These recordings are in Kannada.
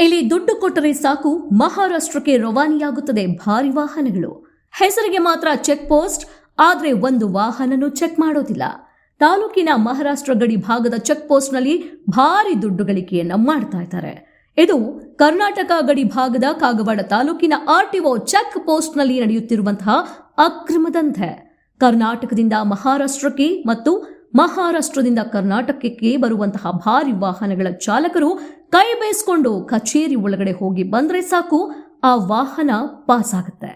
ಇಲ್ಲಿ ದುಡ್ಡು ಕೊಟ್ಟರೆ ಸಾಕು ಮಹಾರಾಷ್ಟ್ರಕ್ಕೆ ರವಾನೆಯಾಗುತ್ತದೆ ಭಾರಿ ವಾಹನಗಳು. ಹೆಸರಿಗೆ ಮಾತ್ರ ಚೆಕ್ ಪೋಸ್ಟ್, ಆದ್ರೆ ಒಂದು ವಾಹನನೂ ಚೆಕ್ ಮಾಡೋದಿಲ್ಲ. ತಾಲೂಕಿನ ಮಹಾರಾಷ್ಟ್ರ ಗಡಿ ಭಾಗದ ಚೆಕ್ ಪೋಸ್ಟ್ನಲ್ಲಿ ಭಾರಿ ದುಡ್ಡು ಗಳಿಕೆಯನ್ನ ಮಾಡ್ತಾ ಇದ್ದಾರೆ. ಇದು ಕರ್ನಾಟಕ ಗಡಿ ಭಾಗದ ಕಾಗವಾಡ ತಾಲೂಕಿನ ಆರ್ಟಿಒ ಚೆಕ್ ಪೋಸ್ಟ್ನಲ್ಲಿ ನಡೆಯುತ್ತಿರುವಂತಹ ಅಕ್ರಮದಂತೆ. ಕರ್ನಾಟಕದಿಂದ ಮಹಾರಾಷ್ಟ್ರಕ್ಕೆ ಮತ್ತು ಮಹಾರಾಷ್ಟ್ರದಿಂದ ಕರ್ನಾಟಕಕ್ಕೆ ಬರುವಂತಹ ಭಾರಿ ವಾಹನಗಳ ಚಾಲಕರು ಕೈ ಬೇಯಿಸಿಕೊಂಡು ಕಚೇರಿ ಒಳಗಡೆ ಹೋಗಿ ಬಂದ್ರೆ ಸಾಕು ಆ ವಾಹನ ಪಾಸ್ ಆಗುತ್ತೆ.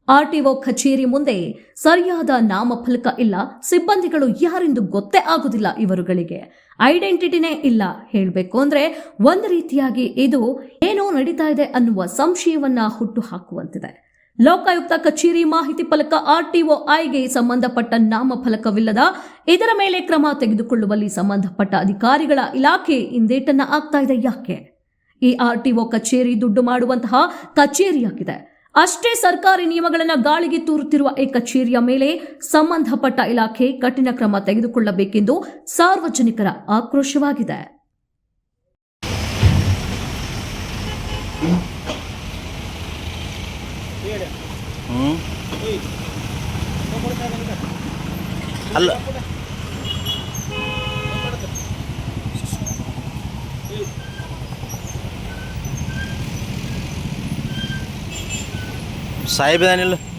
ಆರ್ಟಿಒ ಕಚೇರಿ ಮುಂದೆ ಸರಿಯಾದ ನಾಮಫಲಕ ಇಲ್ಲ, ಸಿಬ್ಬಂದಿಗಳು ಯಾರೆಂದು ಗೊತ್ತೇ ಆಗುದಿಲ್ಲ. ಇವರುಗಳಿಗೆ ಐಡೆಂಟಿಟಿನೇ ಇಲ್ಲ. ಹೇಳಬೇಕು ಅಂದ್ರೆ ಒಂದು ರೀತಿಯಾಗಿ ಇದು ಏನೋ ನಡೀತಾ ಇದೆ ಅನ್ನುವ ಸಂಶಯವನ್ನ ಹುಟ್ಟು ಹಾಕುವಂತಿದೆ. ಲೋಕಾಯುಕ್ತ ಕಚೇರಿ ಮಾಹಿತಿ ಫಲಕ ಆರ್ಟಿಒ ಐಗೆ ಸಂಬಂಧಪಟ್ಟ ನಾಮಫಲಕವಿಲ್ಲದ ಇದರ ಮೇಲೆ ಕ್ರಮ ತೆಗೆದುಕೊಳ್ಳುವಲ್ಲಿ ಸಂಬಂಧಪಟ್ಟ ಅಧಿಕಾರಿಗಳ ಇಲಾಖೆ ಹಿಂದೇಟನ್ನ ಆಗ್ತಾ ಇದೆ. ಯಾಕೆ? ಈ ಆರ್ಟಿಒ ಕಚೇರಿ ದುಡ್ಡು ಮಾಡುವಂತಹ ಕಚೇರಿಯಾಗಿದೆ. ಅಷ್ಟೇ ಸರ್ಕಾರಿ ನಿಯಮಗಳನ್ನು ಗಾಳಿಗೆ ತೂರುತ್ತಿರುವ ಈ ಕಚೇರಿಯ ಮೇಲೆ ಸಂಬಂಧಪಟ್ಟ ಇಲಾಖೆ ಕಠಿಣ ಕ್ರಮ ತೆಗೆದುಕೊಳ್ಳಬೇಕೆಂದು ಸಾರ್ವಜನಿಕರ ಆಕ್ರೋಶವಾಗಿದೆ. ಅಲ್ಲ ಸಾಹೇಬ್ ಏನಿಲ್ಲ.